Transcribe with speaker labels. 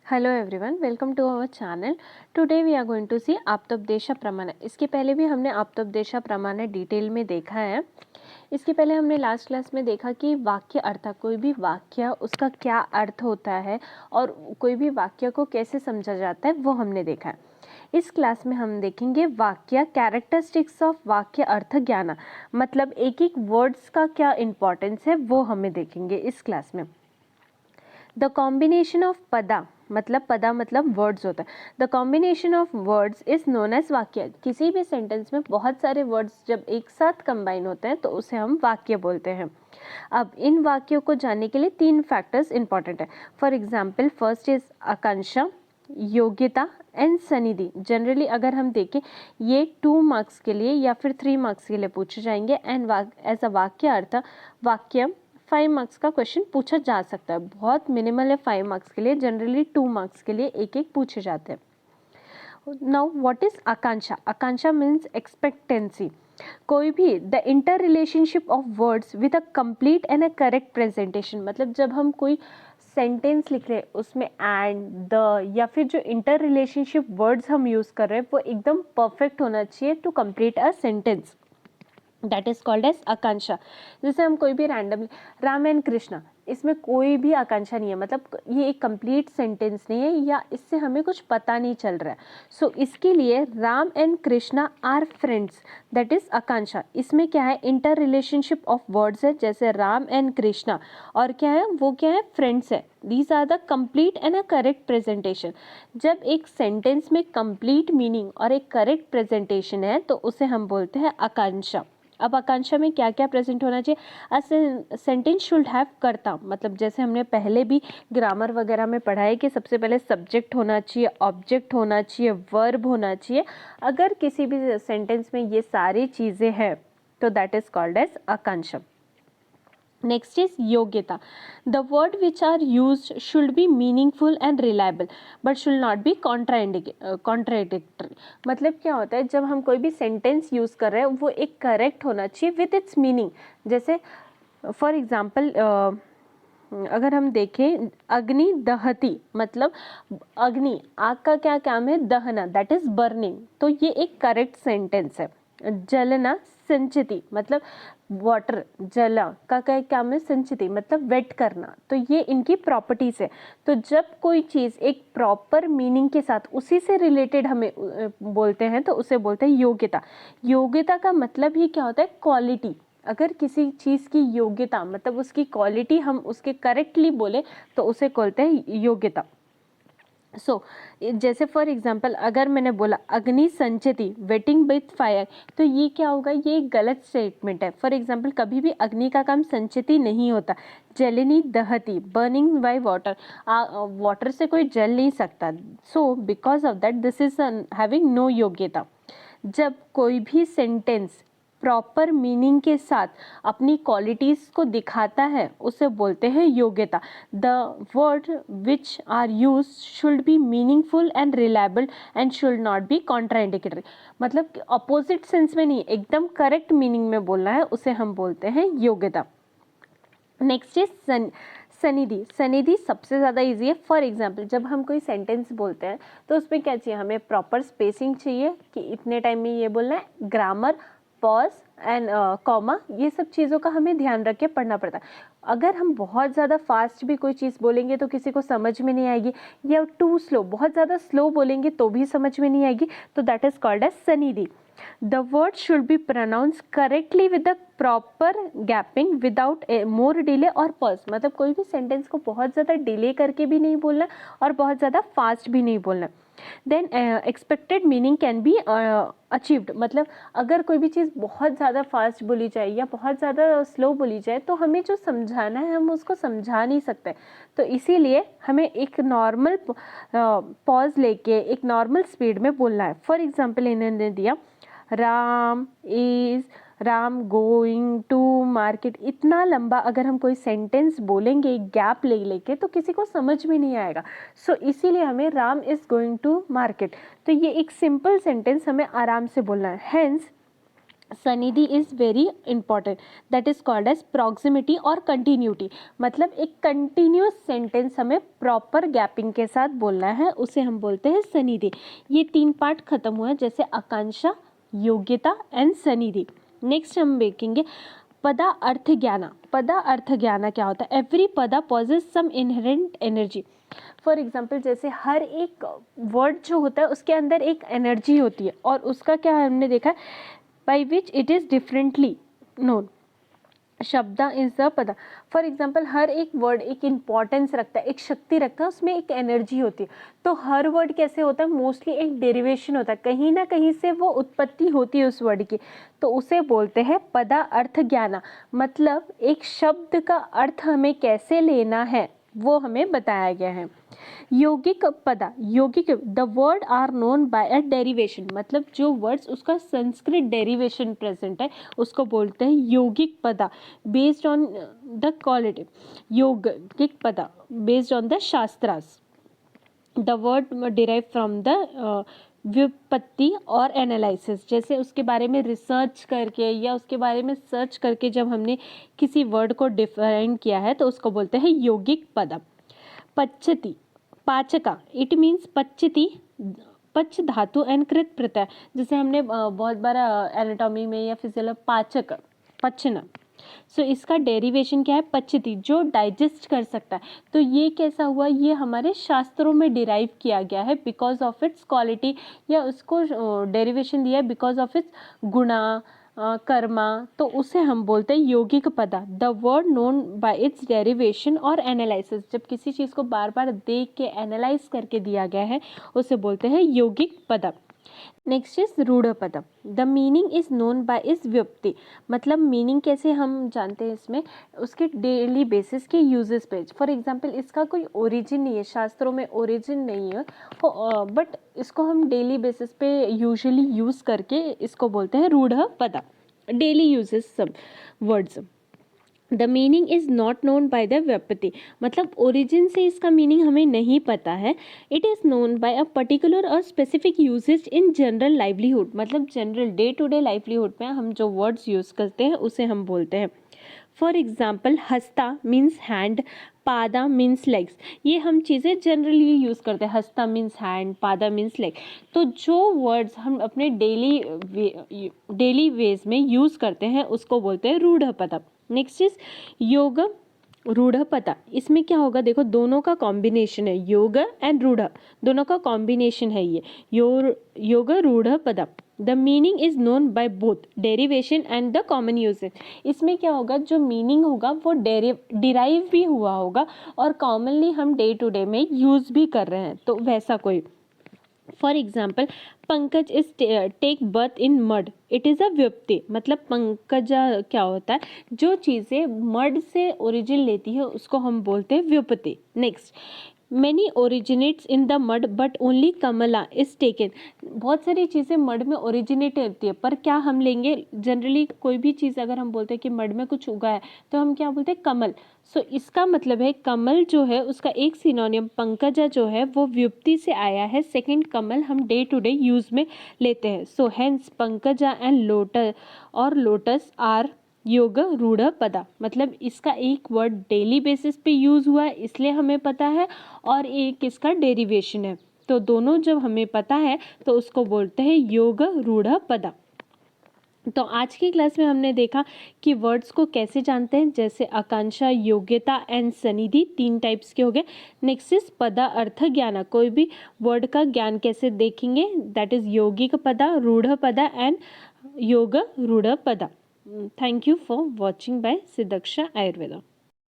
Speaker 1: Hello everyone, welcome to our channel. Today we are going to see Aptopadesha pramana. इसके पहले भी हमने आप्तोपदेश प्रमाण डिटेल में देखा है। इसके पहले हमने लास्ट क्लास में देखा कि वाक्य अर्थ, कोई भी वाक्य उसका क्या अर्थ होता है और कोई भी वाक्य को कैसे समझा जाता है वो हमने देखा है। इस क्लास में हम देखेंगे वाक्य कैरेक्टरिस्टिक्स ऑफ वाक्य अर्थ ज्ञान, मतलब एक एक वर्ड्स का क्या इंपॉर्टेंस है वो हमें देखेंगे इस क्लास में। द कॉम्बिनेशन ऑफ पदा मतलब वर्ड्स होता है। The combination of words is known as वाक्य। किसी भी सेंटेंस में बहुत सारे वर्ड्स जब एक साथ कंबाइन होते हैं तो उसे हम वाक्य बोलते हैं। अब इन वाक्यों को जानने के लिए 3 फैक्टर्स इंपॉर्टेंट है। फॉर एग्जाम्पल, फर्स्ट इज आकांक्षा, योग्यता एंड सनिधि। जनरली अगर हम देखें ये 2 मार्क्स के लिए या फिर 3 मार्क्स के लिए पूछे जाएंगे एंड एज अ वाक्य अर्थ वाक्य 5 मार्क्स का क्वेश्चन पूछा जा सकता है। बहुत मिनिमल है 5 मार्क्स के लिए, जनरली 2 मार्क्स के लिए एक एक पूछे जाते हैं। Now what is Akanksha? Akanksha means expectancy. कोई भी the inter relationship of words with a complete and a correct presentation, मतलब जब हम कोई सेंटेंस लिख रहे हैं उसमें एंड द या फिर जो इंटर रिलेशनशिप वर्ड्स हम यूज कर रहे हैं वो एकदम परफेक्ट होना चाहिए to complete a sentence, that is called as आकांक्षा। जैसे हम कोई भी रैंडमली राम एंड कृष्णा, इसमें कोई भी आकांक्षा नहीं है, मतलब ये एक कंप्लीट सेंटेंस नहीं है या इससे हमें कुछ पता नहीं चल रहा है। सो इसके लिए Ram and Krishna are friends, that is आकांक्षा। इसमें क्या है, इंटर रिलेशनशिप ऑफ वर्ड्स है, जैसे राम एंड कृष्णा, और क्या है वो क्या है, फ्रेंड्स है। These are the complete and a correct presentation. जब एक सेंटेंस में कंप्लीट मीनिंग और एक करेक्ट प्रेजेंटेशन है तो उसे हम बोलते हैं आकांक्षा। अब आकांक्षा में क्या क्या प्रेजेंट होना चाहिए? अ सेंटेंस शुड हैव कर्ता, मतलब जैसे हमने पहले भी ग्रामर वगैरह में पढ़ा है कि सबसे पहले सब्जेक्ट होना चाहिए, ऑब्जेक्ट होना चाहिए, वर्ब होना चाहिए। अगर किसी भी सेंटेंस में ये सारी चीज़ें हैं तो दैट इज कॉल्ड एज आकांक्षा। नेक्स्ट इज योग्यता। The word which are used should be meaningful and reliable but should not be contradictory. मतलब क्या होता है, जब हम कोई भी सेंटेंस यूज कर रहे हैं वो एक करेक्ट होना चाहिए विद इट्स मीनिंग। जैसे फॉर एग्जाम्पल अगर हम देखें अग्नि दहती, मतलब अग्नि, आग का क्या काम है, दहना, दैट इज बर्निंग, तो ये एक करेक्ट सेंटेंस है। जलना संचिति, मतलब वाटर, जला का क्या काम है, संचिति मतलब वेट करना, तो ये इनकी प्रॉपर्टीज है। तो जब कोई चीज़ एक प्रॉपर मीनिंग के साथ उसी से रिलेटेड हमें बोलते हैं तो उसे बोलते हैं योग्यता। योग्यता का मतलब ही क्या होता है, क्वालिटी। अगर किसी चीज़ की योग्यता मतलब उसकी क्वालिटी हम उसके करेक्टली बोले तो उसे बोलते हैं योग्यता। सो जैसे फॉर एग्जाम्पल अगर मैंने बोला अग्नि संचिति वेटिंग विथ फायर, तो ये क्या होगा, ये एक गलत स्टेटमेंट है। फॉर एग्जाम्पल कभी भी अग्नि का काम संचिति नहीं होता। जलनी दहती, बर्निंग बाय वाटर, वाटर से कोई जल नहीं सकता। So because of that this is having no योग्यता। जब कोई भी सेंटेंस प्रॉपर मीनिंग के साथ अपनी क्वालिटीज़ को दिखाता है उसे बोलते हैं योग्यता। The word which are use should be meaningful and reliable and should not be contraindicatory, मतलब अपोजिट सेंस में नहीं, एकदम करेक्ट मीनिंग में बोलना है, उसे हम बोलते हैं योग्यता। Next is सनिधि। सनिधि सबसे ज़्यादा इजी है। फॉर एग्जाम्पल जब हम कोई सेंटेंस बोलते हैं तो उसमें क्या चाहिए, हमें प्रॉपर स्पेसिंग चाहिए कि इतने टाइम में ये बोलना है, ग्रामर, पॉज एंड कॉमा, ये सब चीज़ों का हमें ध्यान रख के पढ़ना पड़ता है। अगर हम बहुत ज़्यादा फास्ट भी कोई चीज़ बोलेंगे तो किसी को समझ में नहीं आएगी, या टू स्लो, बहुत ज़्यादा स्लो बोलेंगे तो भी समझ में नहीं आएगी, तो दैट इज कॉल्ड एज सनिधि। The word should be pronounced correctly with the proper gapping without a more delay or pause, मतलब कोई भी सेंटेंस को बहुत ज़्यादा डिले करके भी नहीं बोलना और बहुत ज़्यादा फास्ट भी नहीं बोलना। Then expected meaning can be achieved, मतलब अगर कोई भी चीज़ बहुत ज़्यादा फास्ट बोली जाए या बहुत ज़्यादा स्लो बोली जाए तो हमें जो समझाना है हम उसको समझा नहीं सकते। तो इसीलिए हमें एक नॉर्मल पॉज लेके एक नॉर्मल स्पीड में बोलना है। फॉर एग्जाम्पल इन्होंने दिया राम गोइंग टू मार्केट, इतना लंबा अगर हम कोई सेंटेंस बोलेंगे गैप ले लेके तो किसी को समझ में नहीं आएगा। सो इसीलिए हमें Ram is going to market, तो ये एक सिंपल सेंटेंस हमें आराम से बोलना है। हेंस सनिधि is very important, that is called as proximity और कंटिन्यूटी। मतलब एक कंटिन्यूस सेंटेंस हमें प्रॉपर गैपिंग के साथ बोलना है, उसे हम बोलते हैं सनिधि। ये 3 पार्ट खत्म हुआ, जैसे आकांक्षा, योग्यता एंड सनिधि। नेक्स्ट हम देखेंगे पदा अर्थ ज्ञाना। पदा अर्थ ज्ञाना क्या होता है? एवरी पदा possess some inherent energy. For example, जैसे हर एक वर्ड जो होता है उसके अंदर एक एनर्जी होती है, और उसका क्या हमने देखा है, by which it is differently known. शब्दा इज द पदा। फॉर एग्जाम्पल, हर एक वर्ड एक इंपॉर्टेंस रखता है, एक शक्ति रखता है, उसमें एक एनर्जी होती है। तो हर वर्ड कैसे होता है? मोस्टली एक डेरिवेशन होता है, कहीं ना कहीं से वो उत्पत्ति होती है उस वर्ड की, तो उसे बोलते हैं पदा अर्थ ज्ञाना। मतलब एक शब्द का अर्थ हमें कैसे लेना है वो हमें बताया गया है। यौगिक पदा, यौगिक the word are known by a derivation. मतलब जो वर्ड्स उसका संस्कृत डेरिवेशन प्रेजेंट है उसको बोलते हैं यौगिक पदा, बेस्ड ऑन द क्वालिटी। यौगिक पदा based on the shastras, the word derive from the व्युत्पत्ति और एनालिसिस। जैसे उसके बारे में रिसर्च करके या उसके बारे में सर्च करके जब हमने किसी वर्ड को डिफाइन किया है तो उसको बोलते हैं यौगिक पदा। पच्यति, पाचका, इट मीन्स पच्यति, पच धातु एंड कृत प्रत्यय। जैसे हमने बहुत बार एनाटॉमी में या फिजियोलॉजी पाचक, पचना। सो इसका डेरिवेशन क्या है? पच्यति, जो डाइजेस्ट कर सकता है। तो ये कैसा हुआ? ये हमारे शास्त्रों में डिराइव किया गया है बिकॉज ऑफ इट्स क्वालिटी, या उसको डेरिवेशन दिया है बिकॉज ऑफ इट्स गुणा, कर्मा। तो उसे हम बोलते हैं यौगिक पदा। The word known by it's derivation और एनालिसिस। जब किसी चीज़ को बार बार देख के एनालाइज करके दिया गया है उसे बोलते हैं यौगिक पदा। नेक्स्ट इज रूढ़ पदम। The meaning is known by is व्युत्पत्ति। मतलब मीनिंग कैसे हम जानते हैं इसमें? उसके डेली बेसिस के यूजेस पे। फॉर एग्जांपल, इसका कोई ओरिजिन नहीं है, शास्त्रों में ओरिजिन नहीं है, बट इसको हम डेली बेसिस पे यूजुअली यूज़ करके इसको बोलते हैं रूढ़ पदा। डेली यूजेस सब words. The meaning is not known by the व्युत्पत्ति। मतलब ओरिजिन से इसका मीनिंग हमें नहीं पता है। It is known by a particular और specific usage in general livelihood. मतलब general day to day livelihood में हम जो वर्ड्स यूज़ करते हैं उसे हम बोलते हैं। फॉर एग्जाम्पल, हस्ता मीन्स हैंड, पादा मीन्स लेग्स। ये हम चीज़ें जनरली यूज़ करते हैं। हस्ता मीन्स हैंड, पादा मीन्स लेग। तो जो वर्ड्स हम अपने डेली वेज में यूज़ करते हैं उसको बोलते हैं रूढ़ पदा। नेक्स्ट इज योग रूढ़ पदा। इसमें क्या होगा? देखो, दोनों का कॉम्बिनेशन है, योग एंड रूढ़, दोनों का कॉम्बिनेशन है ये योग रूढ़ पदा। The meaning is known by both derivation and the common usages. इसमें क्या होगा? जो मीनिंग होगा वो डिराइव भी हुआ होगा और कॉमनली हम डे टू डे में यूज़ भी कर रहे हैं, तो वैसा कोई। फॉर एग्जाम्पल, पंकज is take birth in mud, it is a व्युत्पत्ति। मतलब पंकजा क्या होता है? जो चीज़ें मड से ओरिजिन लेती है उसको हम बोलते हैं व्युत्पत्ति। Next, many originates in the mud but only कमला इज टेकन। बहुत सारी चीज़ें मड में ओरिजिनेट होती है, पर क्या हम लेंगे? जनरली कोई भी चीज़ अगर हम बोलते हैं कि मड में कुछ उगा है तो हम क्या बोलते हैं? कमल। सो इसका मतलब है कमल जो है उसका एक सिनोनियम पंकजा जो है वो व्युत्पत्ति से आया है। सेकंड, कमल हम डे टू डे यूज में लेते हैं। So hence Pankaja and lotus और लोटस आर योग रूढ़ पदा। मतलब इसका एक वर्ड डेली बेसिस पे यूज हुआ है इसलिए हमें पता है, और एक इसका डेरिवेशन है। तो दोनों जब हमें पता है तो उसको बोलते हैं योग रूढ़ पदा। तो आज की क्लास में हमने देखा कि वर्ड्स को कैसे जानते हैं, जैसे आकांक्षा, योग्यता एंड सनिधि 3 टाइप्स के हो गए। नेक्स्ट इज पदा अर्थ ज्ञाना। कोई भी वर्ड का ज्ञान कैसे देखेंगे? दैट इज यौगिक पदा, रूढ़ पदा एंड योग रूढ़ पदा। Thank you for watching by Siddhaksha Ayurveda.